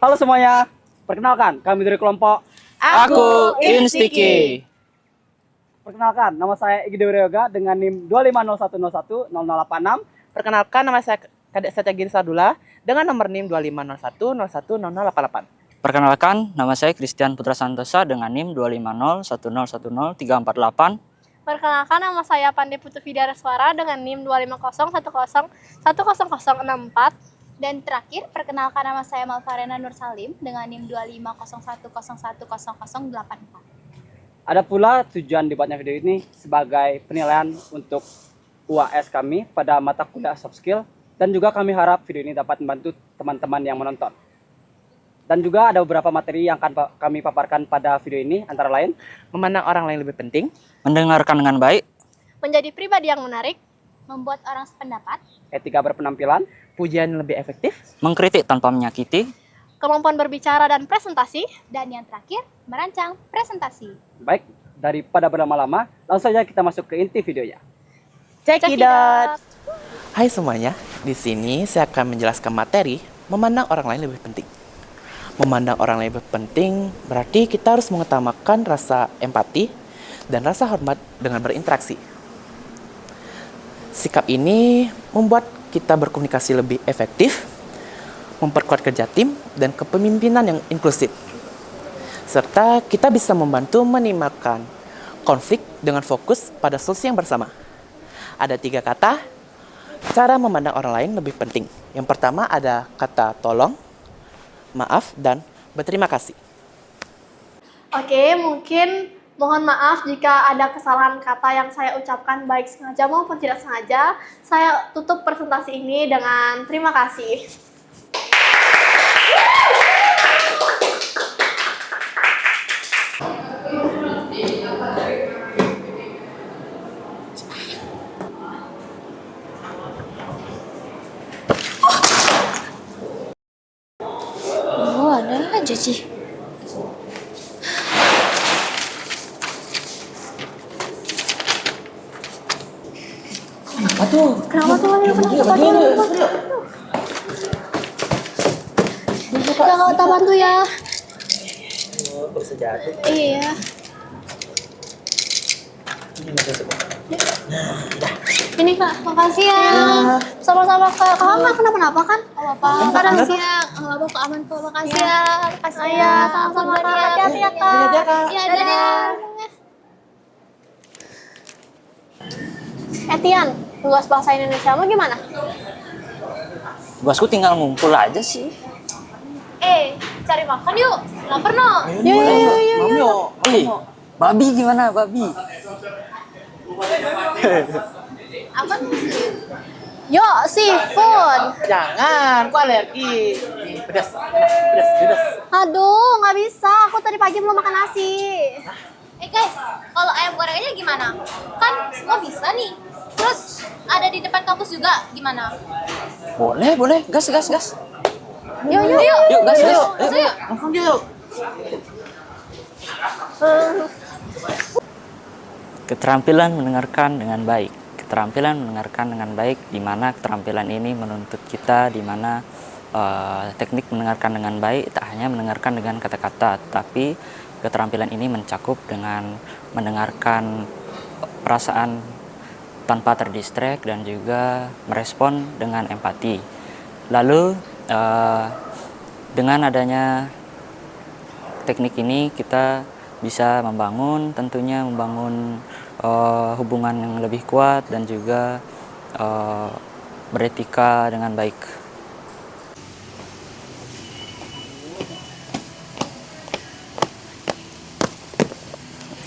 Halo semuanya, perkenalkan kami dari kelompok Aku Instiki. Perkenalkan, nama saya Igi Dewi Yoga dengan NIM 2501010086. Perkenalkan, nama saya Kadek Satya Giri Sadula dengan nomor NIM 2501010088. Perkenalkan, nama saya Christian Putra Santosa dengan NIM 25010100348. Perkenalkan, nama saya Pandey Putu Vidaraswara dengan NIM 25010100064. Dan terakhir, perkenalkan nama saya Malvarena Nur Salim dengan NIM 25010100084. Ada pula tujuan dibuatnya video ini sebagai penilaian untuk UAS kami pada mata kuliah soft skill, dan juga kami harap video ini dapat membantu teman-teman yang menonton. Dan juga ada beberapa materi yang akan kami paparkan pada video ini, antara lain Memandang orang lain lebih penting, Mendengarkan dengan baik, Menjadi pribadi yang menarik, Membuat orang sependapat, etika berpenampilan, pujian lebih efektif, Mengkritik tanpa menyakiti. kemampuan berbicara dan presentasi. dan yang terakhir, merancang presentasi. Baik, daripada berlama-lama, langsung saja kita masuk ke inti videonya. Cekidot. Hai semuanya, di sini saya akan menjelaskan materi memandang orang lain lebih penting. Memandang orang lain lebih penting berarti kita harus mengutamakan rasa empati dan rasa hormat dengan berinteraksi. Sikap ini membuat kita berkomunikasi lebih efektif, memperkuat kerja tim dan kepemimpinan yang inklusif. Serta kita bisa membantu menimbulkan konflik dengan fokus pada solusi yang bersama. Ada 3 kata cara memandang orang lain lebih penting. Yang pertama ada kata tolong, maaf, dan berterima kasih. Oke, mungkin mohon maaf jika ada kesalahan kata yang saya ucapkan baik sengaja maupun tidak sengaja. Saya tutup presentasi ini dengan terima kasih. Oh, ada aja sih. Kenapa tuh? Jangan tak bantu ya. Iya. Ini Kak, makasih ya. Sama-sama Kak. Kakak nggak kenapa-napa kan? Apa-apa. Makasih ya. Apa aman kok. Makasih ya. Makasih ya. Sama-sama Kak. Hati-hati ya Kak. Iya, dadah. Etian, tugas bahasa Indonesia mu gimana? Bosku tinggal ngumpul aja sih. Cari makan yuk. Lapar no. Yuk. Babi gimana, babi? Apa tuh? Yuk, seafood. Jangan, aku alergi. Pedas. Aduh, nggak bisa. Aku tadi pagi belum makan nasi. Guys, kalau ayam gorengnya gimana? Kan semua bisa nih. Terus ada di depan kampus juga, gimana? Boleh. Gas. Yuk. Yuk, gas. Yuk. Langsung yuk. Keterampilan mendengarkan dengan baik. Keterampilan mendengarkan dengan baik, di mana keterampilan ini menuntut kita, di mana teknik mendengarkan dengan baik tak hanya mendengarkan dengan kata-kata, tapi keterampilan ini mencakup dengan mendengarkan perasaan tanpa terdistract dan juga merespon dengan empati. Lalu dengan adanya teknik ini kita bisa tentunya membangun hubungan yang lebih kuat dan juga beretika dengan baik.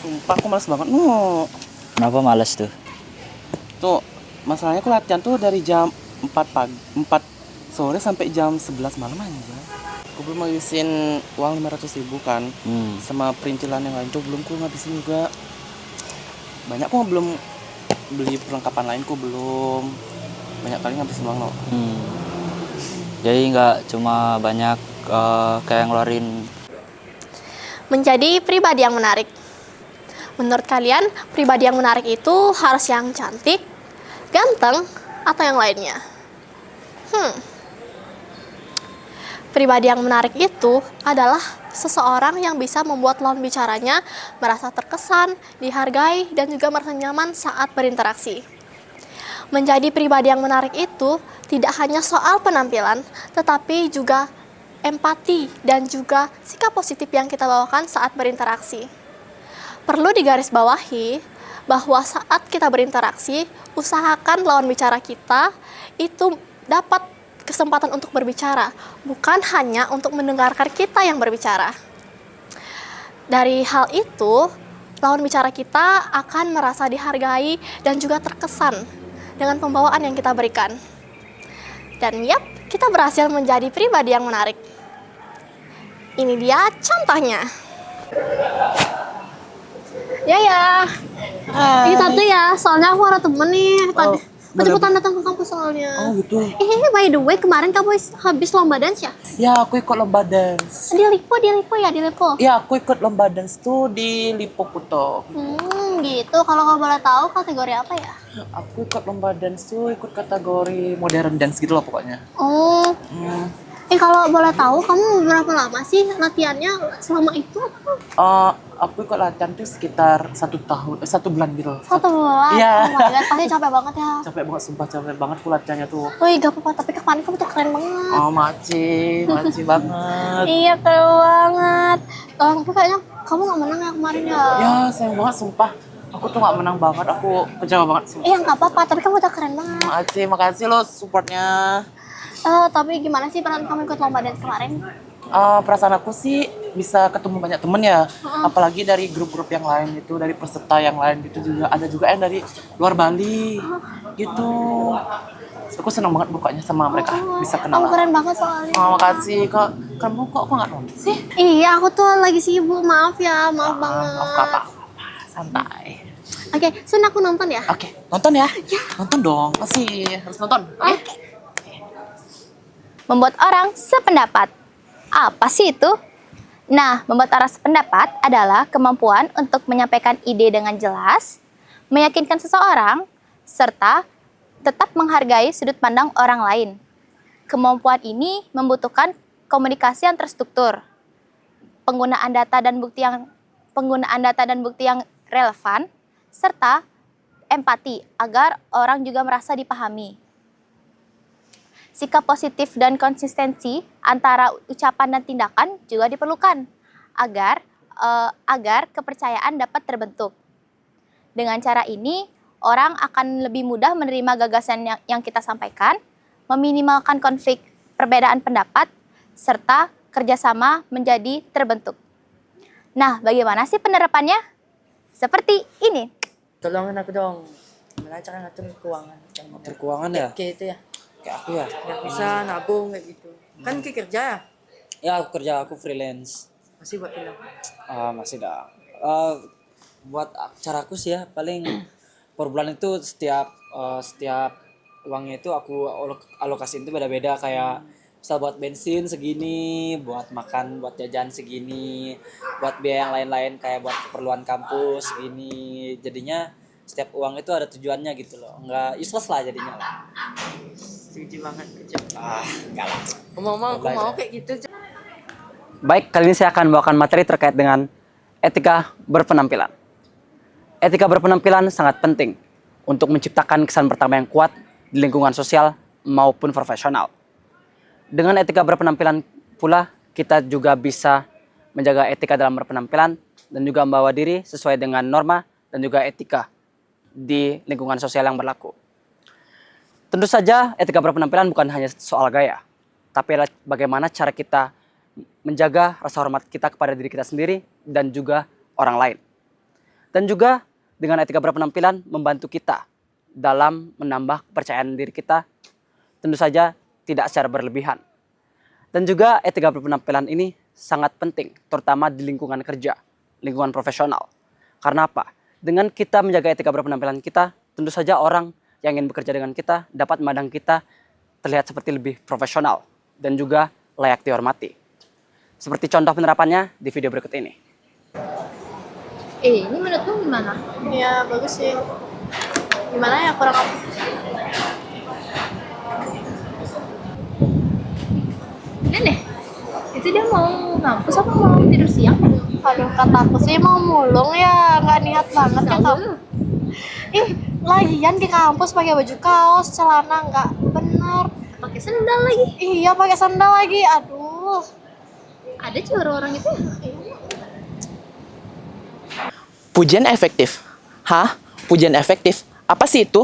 Sumpah aku males banget. No. Kenapa malas tuh? Tuh, masalahnya aku latihan tuh dari jam 4 sore sampai jam 11 malam aja. Aku belum ngabisin uang 500.000 kan. Sama perintilan yang lain tuh belum ku ngabisin juga. Banyak kok belum beli perlengkapan lain ku belum. Banyak kali ngabisin uang no. Jadi nggak cuma banyak kayak ngeluarin. Menjadi pribadi yang menarik. Menurut kalian, pribadi yang menarik itu harus yang cantik, ganteng, atau yang lainnya? Pribadi yang menarik itu adalah seseorang yang bisa membuat lawan bicaranya merasa terkesan, dihargai, dan juga merasa nyaman saat berinteraksi. Menjadi pribadi yang menarik itu tidak hanya soal penampilan, tetapi juga empati dan juga sikap positif yang kita bawakan saat berinteraksi. Perlu digarisbawahi bahwa saat kita berinteraksi, usahakan lawan bicara kita itu dapat kesempatan untuk berbicara, bukan hanya untuk mendengarkan kita yang berbicara. Dari hal itu, lawan bicara kita akan merasa dihargai dan juga terkesan dengan pembawaan yang kita berikan. Dan yap, kita berhasil menjadi pribadi yang menarik. Ini dia contohnya. Ya. Ini tante ya, soalnya aku ada temen nih. Cepetan datang ke kampus soalnya. Oh gitu. By the way, kemarin kamu habis lomba dance ya? Ya, aku ikut lomba dance. Di Lipo ya, di Lipo. Ya, aku ikut lomba dance tuh di Lipo Kuto. Gitu. Kalau kamu boleh tahu kategori apa ya? Aku ikut lomba dance tuh, ikut kategori modern dance gitu loh pokoknya. Oh. Kalau boleh tahu, kamu berapa lama sih latihannya selama itu? Aku ikut latihan tuh sekitar 1 bulan gitu. 1 bulan? Iya. Oh my god, pasti capek banget ya. Capek banget, sumpah capek banget aku latihannya tuh. Wih, gak apa-apa, tapi kemarin kamu tuh keren banget. Oh, maci banget. Iya, keren banget. Tapi kayaknya kamu gak menang ya kemarin ya? Ya, sayang banget sumpah. Aku tuh gak menang banget, aku kecewa banget sumpah. Iya, gak apa-apa, tapi kamu udah keren banget. Makasih lo supportnya. Tapi gimana sih perasaan kamu ikut lomba dance kemarin? Perasaan aku sih bisa ketemu banyak temen ya, apalagi dari grup-grup yang lain gitu, dari peserta yang lain gitu juga, ada juga yang dari luar Bali gitu. Aku senang banget pokoknya sama mereka, bisa Kamu kenalan. keren banget soalnya. Makasih kok, kamu kok nggak nonton sih? Iya, aku tuh lagi sibuk, maaf ya, maaf banget. Apa santai. Oke, Sun, aku nonton ya. Oke, nonton ya? Nonton dong, pasti harus nonton. Oke. Membuat orang sependapat. Apa sih itu? Nah, membuat orang sependapat adalah kemampuan untuk menyampaikan ide dengan jelas, meyakinkan seseorang, serta tetap menghargai sudut pandang orang lain. Kemampuan ini membutuhkan komunikasi yang terstruktur, penggunaan data dan bukti yang relevan, serta empati agar orang juga merasa dipahami. Sikap positif dan konsistensi antara ucapan dan tindakan juga diperlukan agar kepercayaan dapat terbentuk. Dengan cara ini, orang akan lebih mudah menerima gagasan yang kita sampaikan, meminimalkan konflik perbedaan pendapat, serta kerjasama menjadi terbentuk. Nah, bagaimana sih penerapannya? Seperti ini. Tolongin aku dong, gimana cara ngatur keuangan? Ngatur keuangan ya? Kayak itu ya, Kayak aku ya? nggak bisa nabung kayak gitu. Kan kayak kerja ya, Ya aku kerja, aku freelance. masih buat film. Masih dah. Buat caraku sih ya, paling per bulan itu setiap uangnya itu aku alokasiin itu beda-beda, kayak misal buat bensin segini, buat makan, buat jajan segini, buat biaya yang lain-lain kayak buat keperluan kampus segini. Jadinya setiap uang itu ada tujuannya gitu loh, nggak useless lah jadinya lah. Setuju banget kerja. Enggak lah. Ngomong-ngomong, aku mau kayak gitu. Baik, kali ini saya akan membawakan materi terkait dengan etika berpenampilan. Etika berpenampilan sangat penting untuk menciptakan kesan pertama yang kuat di lingkungan sosial maupun profesional. Dengan etika berpenampilan pula, kita juga bisa menjaga etika dalam berpenampilan dan juga membawa diri sesuai dengan norma dan juga etika di lingkungan sosial yang berlaku. Tentu saja etika berpenampilan bukan hanya soal gaya, tapi bagaimana cara kita menjaga rasa hormat kita kepada diri kita sendiri dan juga orang lain. Dan juga dengan etika berpenampilan membantu kita dalam menambah kepercayaan diri kita, tentu saja tidak secara berlebihan. Dan juga etika berpenampilan ini sangat penting, terutama di lingkungan kerja, lingkungan profesional. Karena apa? Dengan kita menjaga etika berpenampilan kita, tentu saja orang yang ingin bekerja dengan kita dapat memandang kita terlihat seperti lebih profesional dan juga layak dihormati. Seperti contoh penerapannya di video berikut ini. Ini menurutmu gimana? Iya, bagus sih. Gimana ya, kurang apa? Ini deh. Itu dia mau ngampus apa mau tidur siang? Aduh, kataku sih mau mulung ya, nggak niat banget ya kamu. Ih, lagian di kampus pakai baju kaos, celana nggak bener. Pakai sendal lagi. Iya, pakai sandal lagi. Aduh. Ada sih orang-orang itu ya? Pujian efektif. Hah? Pujian efektif? Apa sih itu?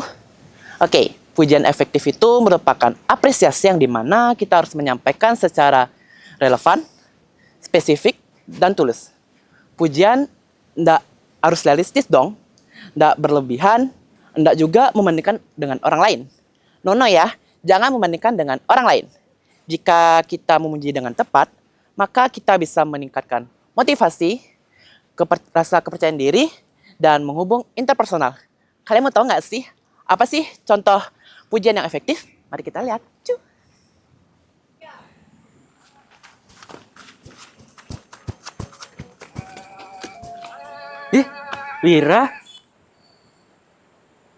Oke, pujian efektif itu merupakan apresiasi yang dimana kita harus menyampaikan secara relevan, spesifik, dan tulus. Pujian ndak harus realistis dong, ndak berlebihan, ndak juga membandingkan dengan orang lain. Nono ya, jangan membandingkan dengan orang lain. Jika kita memuji dengan tepat, maka kita bisa meningkatkan motivasi, rasa kepercayaan diri, dan menghubung interpersonal. Kalian mau tahu nggak sih, apa sih contoh pujian yang efektif? Mari kita lihat. Cuk. Ih, Wira,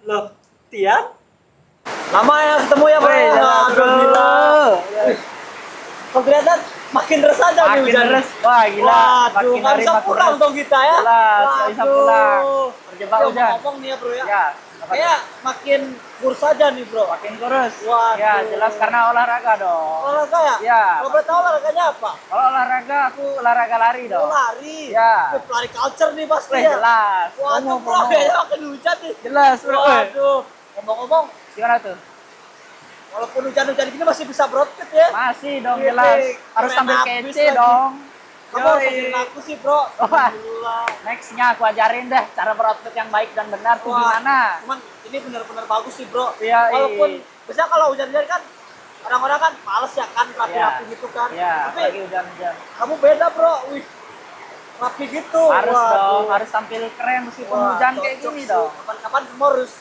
Loh, Tian? Lama ya ketemu ya, Bro. Alhamdulillah. Kok kelihatan makin resah aja nih makin hujan. deres. Wah, gila. Waduh, Makin nggak hari bisa makin pulang deres. dong kita ya. Jelas, nggak bisa Waduh. pulang. Terjebak Ya, hujan. ngomong nih ya, Bro ya. Ya, apa Kayak makin kurus aja nih, Bro. makin kurus. Waduh. Ya, jelas karena olahraga dong. Olahraga ya? Ya. Kalau boleh tahu olahraganya apa? Kalau olahraga, aku olahraga lari Oh, dong. lari. Ya. Wih, lari culture nih pasti Wih, ya. jelas. Waduh, Bro, Promo. kayaknya makin hujan nih. Jelas, bro. Waduh. Ngomong-ngomong, Gimana tuh? walaupun hujan-hujan gini masih bisa broadcast ya. Masih dong, Wih, jelas. Harus keren tampil abis kece lagi. dong. Kamu harus Yoi. ajarin aku sih, Bro. Wah. Alhamdulillah. Nextnya aku ajarin deh cara beroutfit yang baik dan benar tuh Wah, gimana. Cuman ini benar-benar bagus sih, Bro. Iya, Walaupun biasanya kalau hujan-hujan kan orang-orang kan males ya kan rapi-rapi Iya. gitu kan. Iya, Tapi apalagi hujan-hujan. kamu beda, Bro. Wih. Rapi gitu. Harus Waduh. dong, harus tampil keren meskipun Wah, hujan kayak cocok gini sih. dong. Kapan-kapan kamu harus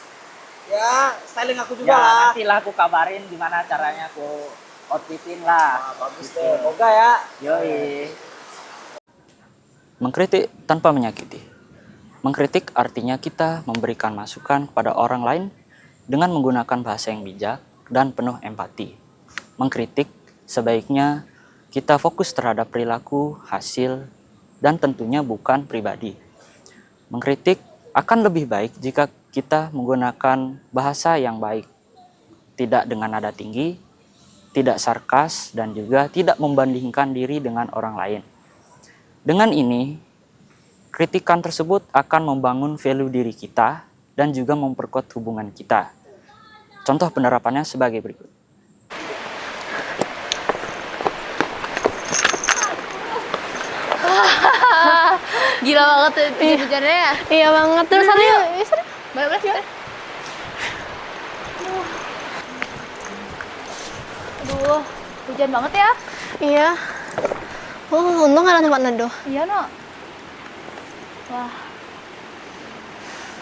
ya styling aku juga Ya, lah. nantilah aku kabarin gimana caranya aku outfitin lah. Nah, bagus deh. Semoga ya. Yoi. Mengkritik tanpa menyakiti. Mengkritik artinya kita memberikan masukan kepada orang lain dengan menggunakan bahasa yang bijak dan penuh empati. Mengkritik sebaiknya kita fokus terhadap perilaku, hasil, dan tentunya bukan pribadi. Mengkritik akan lebih baik jika kita menggunakan bahasa yang baik, tidak dengan nada tinggi, tidak sarkas, dan juga tidak membandingkan diri dengan orang lain. Dengan ini, kritikan tersebut akan membangun value diri kita dan juga memperkuat hubungan kita. Contoh penerapannya sebagai berikut. Gila banget tuh hujan-hujannya ya. Iya banget. Terus sana yuk. Yuk, sana. Boleh. Aduh, hujan banget ya. Iya. Untung ada tempat neduh. Iya, no. Wah.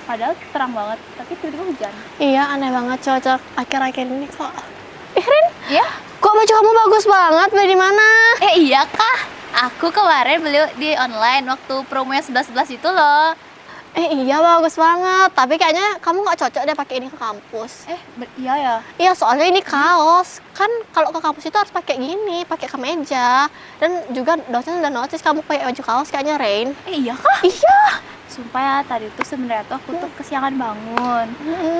Padahal terang banget, tapi tiba-tiba hujan. Iya, aneh banget cuaca akhir-akhir ini kok. Rin, Iya? kok baju kamu bagus banget? Beli di mana? Iya kah? Aku kemarin beli di online waktu promo yang 11-11 itu loh. Iya bagus banget. Tapi kayaknya kamu nggak cocok deh pakai ini ke kampus. Iya ya. Iya, soalnya ini kaos. Kan kalau ke kampus itu harus pakai gini, pakai kemeja. Dan juga dosen udah notice kamu pakai baju kaos kayaknya Rain. Iya kah? Iya. Sumpah ya, tadi tuh sebenarnya tuh aku tuh kesiangan bangun.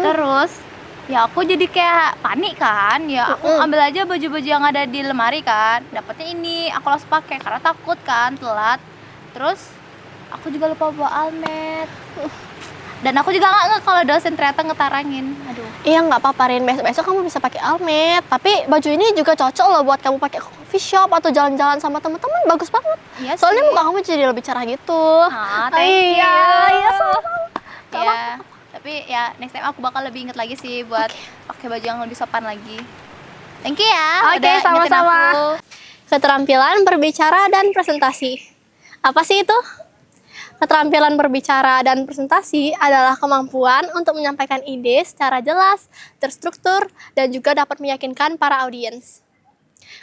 Terus ya aku jadi kayak panik kan. Ya aku ambil aja baju-baju yang ada di lemari kan. Dapatnya ini, aku langsung pakai karena takut kan telat. Terus aku juga lupa bawa almet. Dan aku juga nggak ngeh kalau dosen ternyata ngetarangin. Aduh. Iya nggak apa-apa Rin, besok-besok kamu bisa pakai almet. Tapi baju ini juga cocok loh buat kamu pakai ke coffee shop atau jalan-jalan sama teman-teman, bagus banget. Iya sih. Soalnya muka kamu jadi lebih cerah gitu. Ah, thank you. Iya, sama-sama. Nggak Ya, tapi ya next time aku bakal lebih inget lagi sih buat pakai baju yang lebih sopan lagi. Thank you ya. Oke, udah ingetin sama-sama. aku. Keterampilan berbicara dan presentasi. Apa sih itu? Keterampilan berbicara dan presentasi adalah kemampuan untuk menyampaikan ide secara jelas, terstruktur, dan juga dapat meyakinkan para audiens.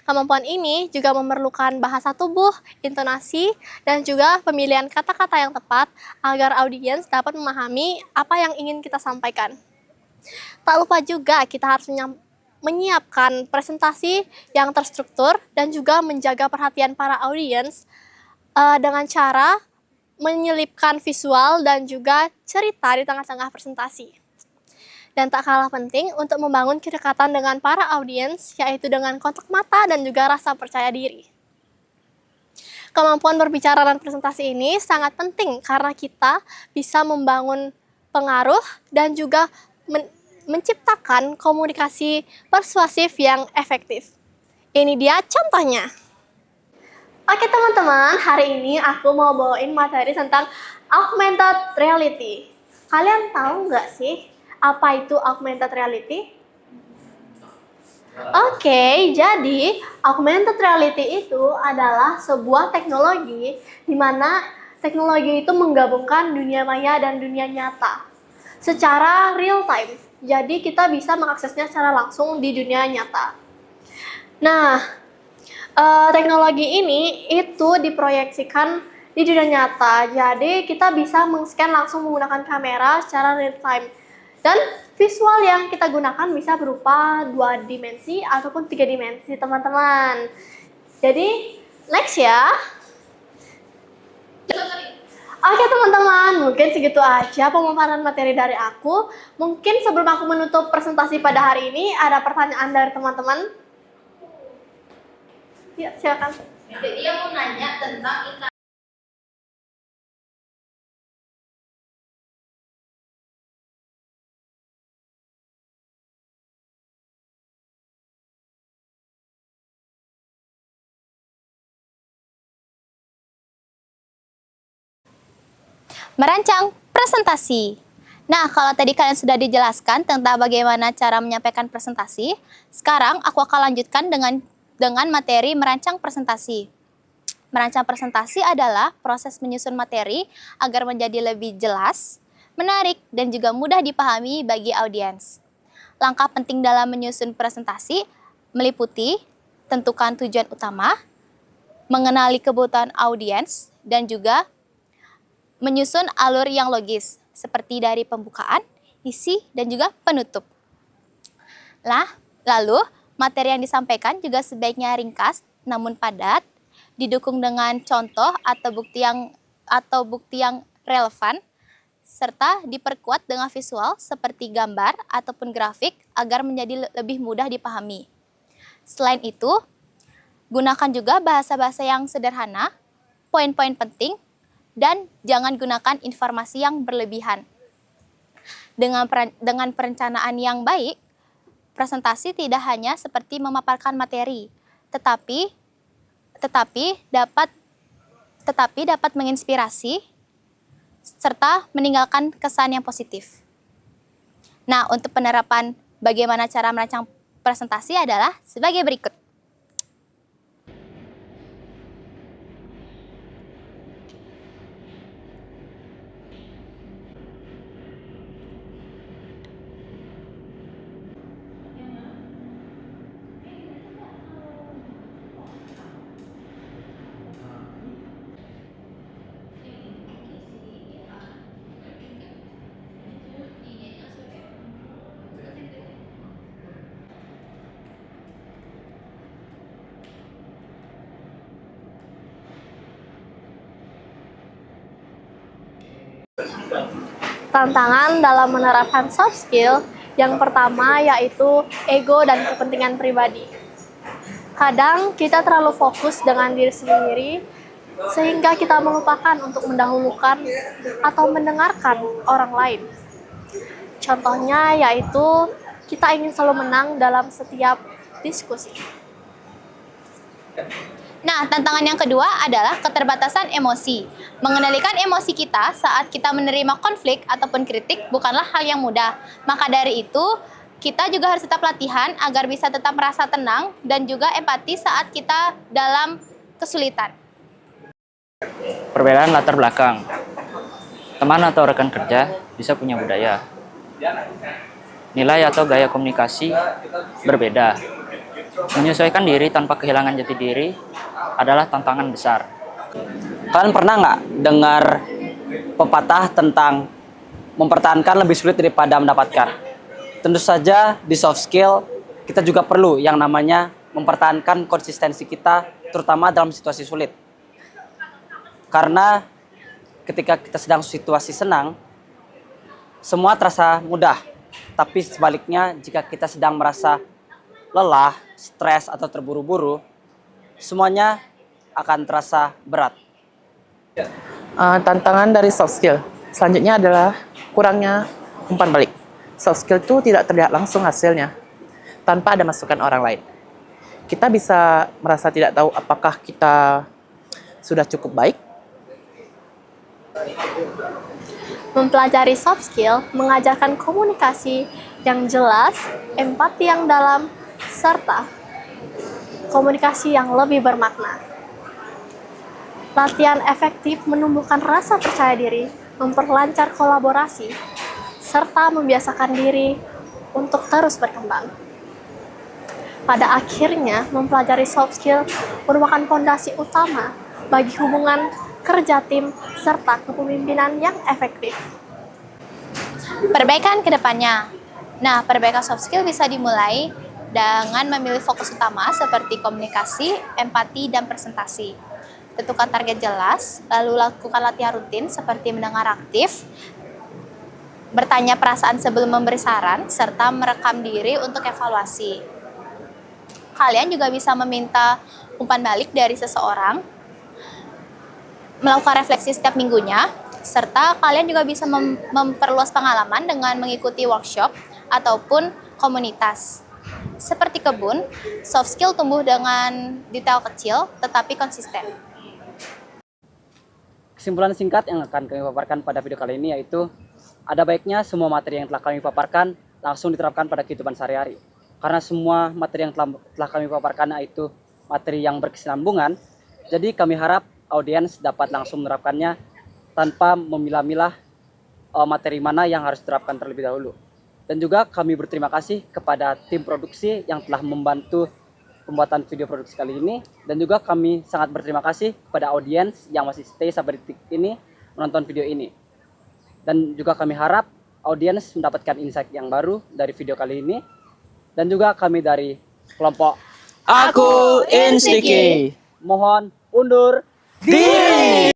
Kemampuan ini juga memerlukan bahasa tubuh, intonasi, dan juga pemilihan kata-kata yang tepat agar audiens dapat memahami apa yang ingin kita sampaikan. Tak lupa juga kita harus menyiapkan presentasi yang terstruktur dan juga menjaga perhatian para audiens dengan cara menyelipkan visual dan juga cerita di tengah-tengah presentasi. Dan tak kalah penting untuk membangun kedekatan dengan para audiens, yaitu dengan kontak mata dan juga rasa percaya diri. Kemampuan berbicara dan presentasi ini sangat penting karena kita bisa membangun pengaruh dan juga menciptakan komunikasi persuasif yang efektif. Ini dia contohnya. Oke teman-teman, hari ini aku mau bawain materi tentang augmented reality. Kalian tahu nggak sih apa itu augmented reality? Oke, jadi augmented reality itu adalah sebuah teknologi di mana teknologi itu menggabungkan dunia maya dan dunia nyata secara real time. Jadi kita bisa mengaksesnya secara langsung di dunia nyata. Nah, teknologi ini itu diproyeksikan di dunia nyata. Jadi kita bisa men-scan langsung menggunakan kamera secara real time. Dan visual yang kita gunakan bisa berupa 2 dimensi ataupun 3 dimensi, teman-teman. Jadi, next ya. Oke teman-teman, mungkin segitu aja pemaparan materi dari aku. Mungkin sebelum aku menutup presentasi pada hari ini, ada pertanyaan dari teman-teman? Ya, silakan. Dia mau nanya tentang merancang presentasi. Nah, kalau tadi kalian sudah dijelaskan tentang bagaimana cara menyampaikan presentasi, sekarang aku akan lanjutkan dengan materi merancang presentasi. Merancang presentasi adalah proses menyusun materi agar menjadi lebih jelas, menarik, dan juga mudah dipahami bagi audiens. Langkah penting dalam menyusun presentasi meliputi tentukan tujuan utama, mengenali kebutuhan audiens, dan juga menyusun alur yang logis, seperti dari pembukaan, isi, dan juga penutup. Lalu, materi yang disampaikan juga sebaiknya ringkas, namun padat, didukung dengan contoh atau bukti yang relevan, serta diperkuat dengan visual seperti gambar ataupun grafik agar menjadi lebih mudah dipahami. Selain itu, gunakan juga bahasa-bahasa yang sederhana, poin-poin penting, dan jangan gunakan informasi yang berlebihan. Dengan perencanaan yang baik, presentasi tidak hanya seperti memaparkan materi, tetapi dapat menginspirasi serta meninggalkan kesan yang positif. Nah, untuk penerapan bagaimana cara merancang presentasi adalah sebagai berikut. Tantangan dalam menerapkan soft skill yang pertama yaitu ego dan kepentingan pribadi. Kadang kita terlalu fokus dengan diri sendiri sehingga kita melupakan untuk mendahulukan atau mendengarkan orang lain. Contohnya yaitu kita ingin selalu menang dalam setiap diskusi. Nah, tantangan yang kedua adalah keterbatasan emosi. Mengendalikan emosi kita saat kita menerima konflik ataupun kritik bukanlah hal yang mudah. Maka dari itu, kita juga harus tetap latihan agar bisa tetap merasa tenang dan juga empati saat kita dalam kesulitan. Perbedaan latar belakang. Teman atau rekan kerja bisa punya budaya, nilai atau gaya komunikasi berbeda. Menyesuaikan diri tanpa kehilangan jati diri adalah tantangan besar. Kalian pernah nggak dengar pepatah tentang mempertahankan lebih sulit daripada mendapatkan? Tentu saja di soft skill kita juga perlu yang namanya mempertahankan konsistensi kita, terutama dalam situasi sulit. Karena ketika kita sedang situasi senang, semua terasa mudah. Tapi sebaliknya, jika kita sedang merasa lelah, stres, atau terburu-buru, semuanya akan terasa berat. Tantangan dari soft skill selanjutnya adalah kurangnya umpan balik. Soft skill itu tidak terlihat langsung hasilnya tanpa ada masukan orang lain. Kita bisa merasa tidak tahu apakah kita sudah cukup baik. Mempelajari soft skill mengajarkan komunikasi yang jelas, empati yang dalam, serta komunikasi yang lebih bermakna. Latihan efektif menumbuhkan rasa percaya diri, memperlancar kolaborasi, serta membiasakan diri untuk terus berkembang. Pada akhirnya, mempelajari soft skill merupakan fondasi utama bagi hubungan kerja tim serta kepemimpinan yang efektif. Perbaikan ke depannya. Nah, perbaikan soft skill bisa dimulai dengan memilih fokus utama seperti komunikasi, empati, dan presentasi. Tentukan target jelas, lalu lakukan latihan rutin seperti mendengar aktif, bertanya perasaan sebelum memberi saran, serta merekam diri untuk evaluasi. Kalian juga bisa meminta umpan balik dari seseorang, melakukan refleksi setiap minggunya, serta kalian juga bisa memperluas pengalaman dengan mengikuti workshop ataupun komunitas. Seperti kebun, soft skill tumbuh dengan detail kecil tetapi konsisten. Kesimpulan singkat yang akan kami paparkan pada video kali ini yaitu ada baiknya semua materi yang telah kami paparkan langsung diterapkan pada kehidupan sehari-hari. Karena semua materi yang telah kami paparkan yaitu materi yang berkesinambungan, jadi kami harap audiens dapat langsung menerapkannya tanpa memilah-milah materi mana yang harus diterapkan terlebih dahulu. Dan juga kami berterima kasih kepada tim produksi yang telah membantu pembuatan video produksi kali ini. Dan juga kami sangat berterima kasih kepada audiens yang masih stay sampai detik ini menonton video ini. Dan juga kami harap audiens mendapatkan insight yang baru dari video kali ini. Dan juga kami dari kelompok Aku Instiki. mohon undur diri.